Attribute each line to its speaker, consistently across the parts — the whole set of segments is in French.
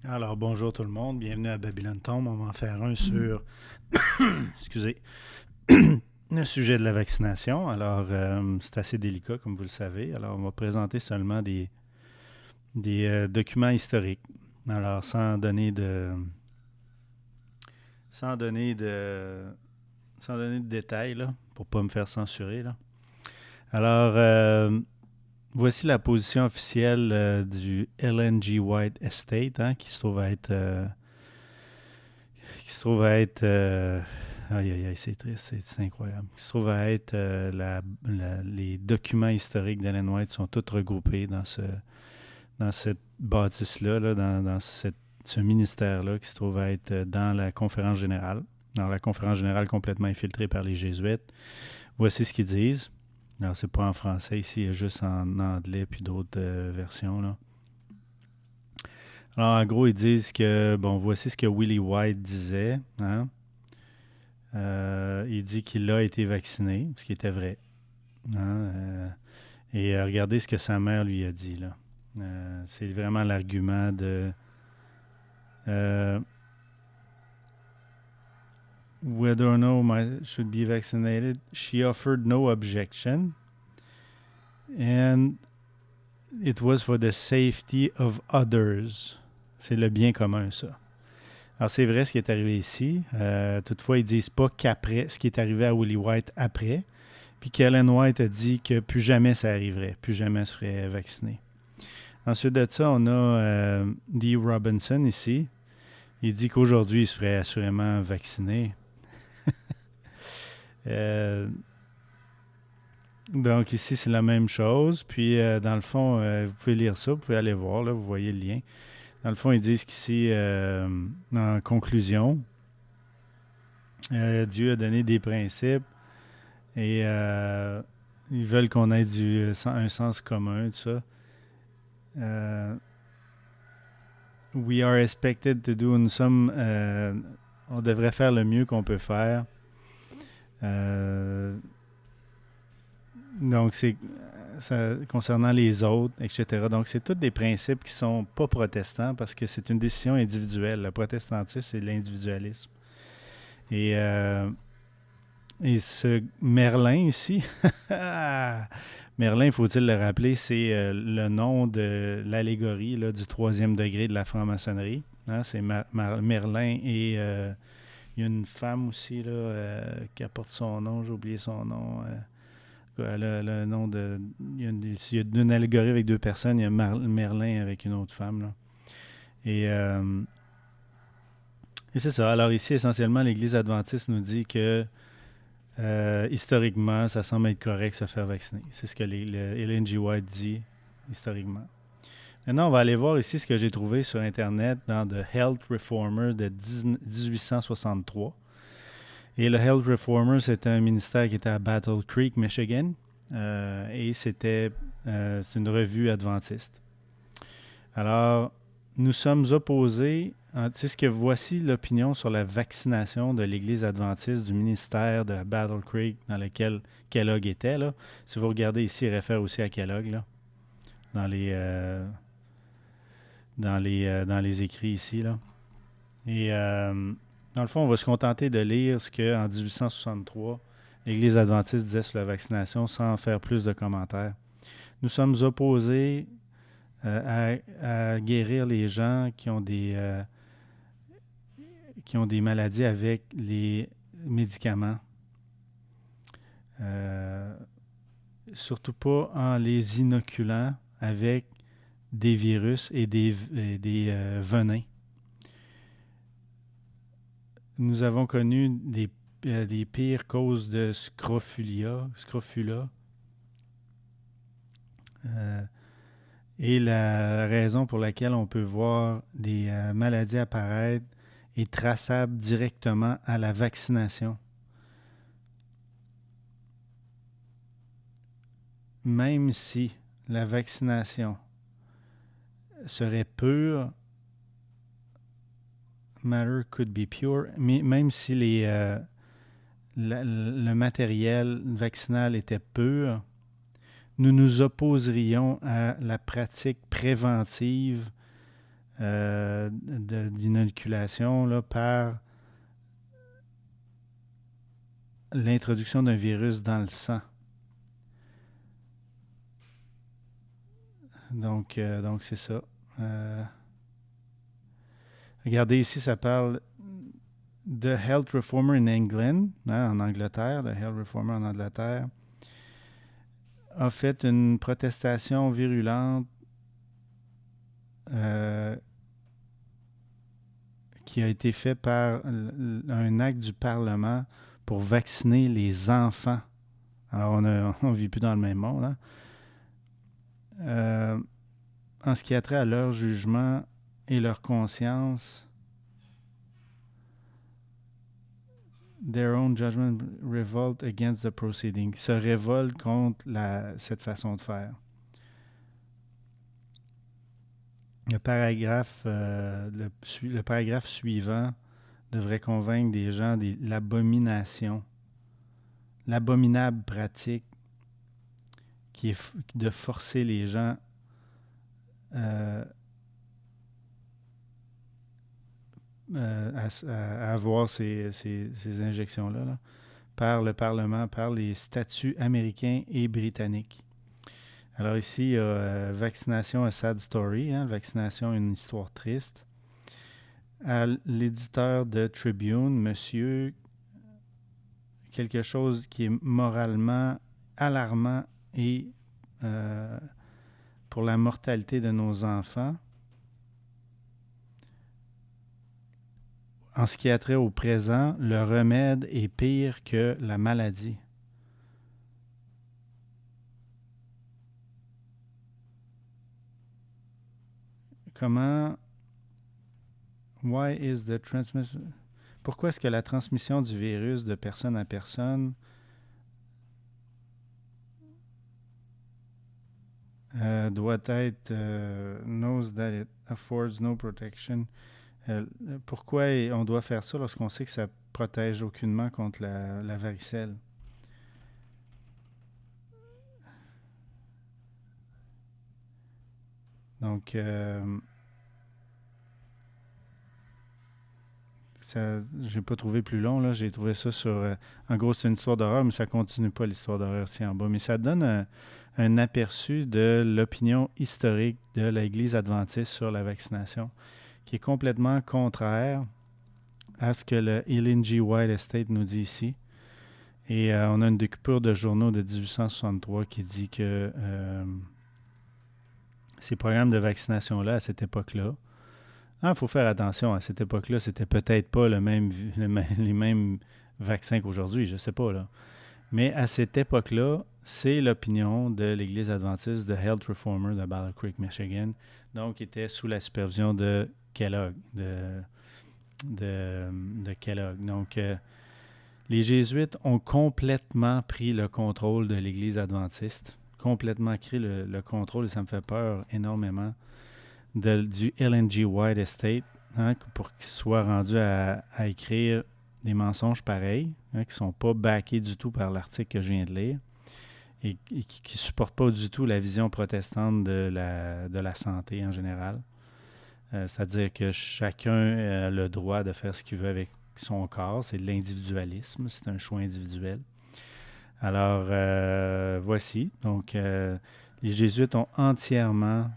Speaker 1: Alors, bonjour tout le monde, bienvenue à Babylon Tombe. On va en faire un sur, excusez, le sujet de la vaccination. Alors, c'est assez délicat, comme vous le savez. Alors, on va présenter seulement des documents historiques. Alors, sans donner de, sans donner de détails, là, pour ne pas me faire censurer, là. Alors, voici la position officielle du LNG White Estate, hein, qui se trouve à être aïe, aïe, aïe, c'est triste, c'est incroyable. Qui se trouve à être les documents historiques d'Ellen White sont tous regroupés dans cette bâtisse-là, ce ministère-là, qui se trouve à être dans la conférence générale. Dans la conférence générale complètement infiltrée par les Jésuites. Voici ce qu'ils disent. Alors, c'est pas en français ici, il y a juste en anglais puis d'autres versions, là. Alors, en gros, ils disent que, bon, voici ce que Willie White disait, hein. Il dit qu'il a été vacciné, ce qui était vrai, hein. Et regardez ce que sa mère lui a dit, là. C'est vraiment l'argument de euh, whether or no I should be vaccinated. She offered no objection, and it was for the safety of others. C'est le bien commun, ça. Alors, c'est vrai ce qui est arrivé ici. Toutefois, ils disent pas qu'après, ce qui est arrivé à Willie White après, puis qu'Ellen White a dit que plus jamais ça arriverait, plus jamais elle se ferait vacciner. Ensuite de ça, on a Dee Robinson ici. Il dit qu'aujourd'hui, il se ferait assurément vacciner. Euh, donc ici, c'est la même chose. Puis, dans le fond, vous pouvez lire ça, vous pouvez aller voir, là, vous voyez le lien. Dans le fond, ils disent qu'ici, en conclusion, Dieu a donné des principes et ils veulent qu'on ait un sens commun, tout ça. Euh, we are expected to do, on devrait faire le mieux qu'on peut faire. Euh, donc, concernant les autres, etc. Donc, c'est tous des principes qui sont pas protestants parce que c'est une décision individuelle. Le protestantisme, c'est l'individualisme. Et, euh, et ce Merlin ici, Merlin, faut-il le rappeler, c'est le nom de l'allégorie là, du troisième degré de la franc-maçonnerie. Hein, c'est Merlin et il y a une femme aussi là, qui apporte son nom, j'ai oublié son nom. Elle a le nom de. Il y a une allégorie avec deux personnes, il y a Merlin avec une autre femme. Là. Et, euh, et c'est ça. Alors ici, essentiellement, l'Église adventiste nous dit que historiquement, ça semble être correct de se faire vacciner. C'est ce que Ellen G. White dit historiquement. Maintenant, on va aller voir ici ce que j'ai trouvé sur Internet dans The Health Reformer de 1863. Et le Health Reformer, c'était un ministère qui était à Battle Creek, Michigan. Et c'est une revue adventiste. Alors, nous sommes opposés. C'est ce que voici l'opinion sur la vaccination de l'Église adventiste du ministère de Battle Creek dans lequel Kellogg était. Là. Si vous regardez ici, il réfère aussi à Kellogg là, dans les écrits ici. Là. Et dans le fond, on va se contenter de lire ce qu'en 1863, l'Église adventiste disait sur la vaccination sans faire plus de commentaires. Nous sommes opposés à guérir les gens qui ont des maladies avec les médicaments. Euh, Surtout pas en les inoculant avec des virus et des venins. Nous avons connu des pires causes de scrofula. Euh, et la raison pour laquelle on peut voir des maladies apparaître est traçable directement à la vaccination. Même si la vaccination serait pure, matter could be pure, mais même si le matériel vaccinal était pur, nous nous opposerions à la pratique préventive d'inoculation là, par l'introduction d'un virus dans le sang. Donc c'est ça. Regardez ici, ça parle de Health Reformer in England, en Angleterre. Le Health Reformer en Angleterre a fait une protestation virulente qui a été faite par un acte du Parlement pour vacciner les enfants. Alors, on ne vit plus dans le même monde. Hein? En ce qui a trait à leur jugement et leur conscience, their own judgment revolt against the proceeding, se révolte contre cette façon de faire. Le paragraphe suivant devrait convaincre des gens de l'abomination, l'abominable pratique qui est de forcer les gens à avoir ces injections-là là, par le Parlement, par les statuts américains et britanniques. Alors ici, il y a vaccination, a sad story, hein, vaccination, une histoire triste. À l'éditeur de Tribune, monsieur, quelque chose qui est moralement alarmant et pour la mortalité de nos enfants. En ce qui a trait au présent, le remède est pire que la maladie. Comment... Why is the transmission... Pourquoi est-ce que la transmission du virus de personne à personne doit être knows that it affords no protection? Pourquoi on doit faire ça lorsqu'on sait que ça protège aucunement contre la varicelle? Donc, j'ai pas trouvé plus long, là. J'ai trouvé ça sur... en gros, c'est une histoire d'horreur, mais ça continue pas l'histoire d'horreur ici en bas. Mais ça donne un aperçu de l'opinion historique de l'Église adventiste sur la vaccination, qui est complètement contraire à ce que le Ellen G. White Estate nous dit ici. Et on a une découpure de journaux de 1863 qui dit que ces programmes de vaccination-là, à cette époque-là, il faut faire attention, à cette époque-là, c'était peut-être pas les mêmes vaccins qu'aujourd'hui, je ne sais pas, là. Mais à cette époque-là, c'est l'opinion de l'Église adventiste de Health Reformer de Battle Creek, Michigan, donc qui était sous la supervision de Kellogg, de Kellogg. Donc, les Jésuites ont complètement pris le contrôle de l'Église adventiste, complètement pris le contrôle, et ça me fait peur énormément, du Ellen G. White Estate, hein, pour qu'ils soient rendus à écrire des mensonges pareils, hein, qui ne sont pas backés du tout par l'article que je viens de lire, et qui ne supportent pas du tout la vision protestante de la santé en général. C'est-à-dire que chacun a le droit de faire ce qu'il veut avec son corps. C'est de l'individualisme, c'est un choix individuel. Alors, voici. Donc, les Jésuites ont entièrement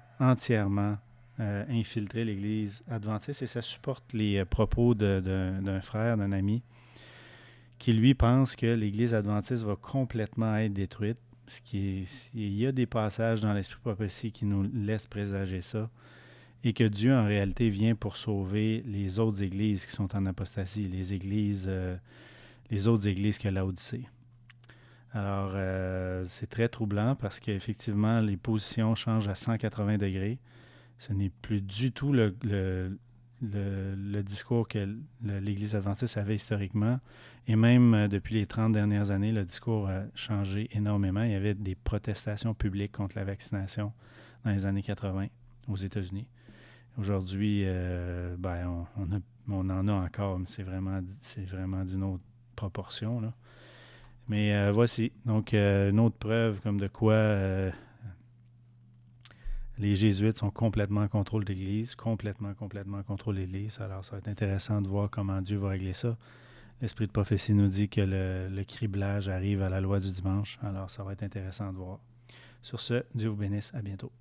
Speaker 1: infiltré l'Église adventiste, et ça supporte les propos d'un frère, d'un ami, qui lui pense que l'Église adventiste va complètement être détruite. Il y a des passages dans l'Esprit prophétie qui nous laissent présager ça, et que Dieu, en réalité, vient pour sauver les autres églises qui sont en apostasie, les autres églises que Laodicée. Alors, c'est très troublant parce qu'effectivement, les positions changent à 180 degrés. Ce n'est plus du tout le discours que l'Église adventiste avait historiquement. Et même depuis les 30 dernières années, le discours a changé énormément. Il y avait des protestations publiques contre la vaccination dans les années 80 aux États-Unis. Aujourd'hui, on en a encore, mais c'est vraiment d'une autre proportion, là. Mais voici, donc une autre preuve comme de quoi Les jésuites sont complètement en contrôle de l'Église, complètement en contrôle de l'Église. Alors, ça va être intéressant de voir comment Dieu va régler ça. L'Esprit de prophétie nous dit que le criblage arrive à la loi du dimanche. Alors, ça va être intéressant de voir. Sur ce, Dieu vous bénisse. À bientôt.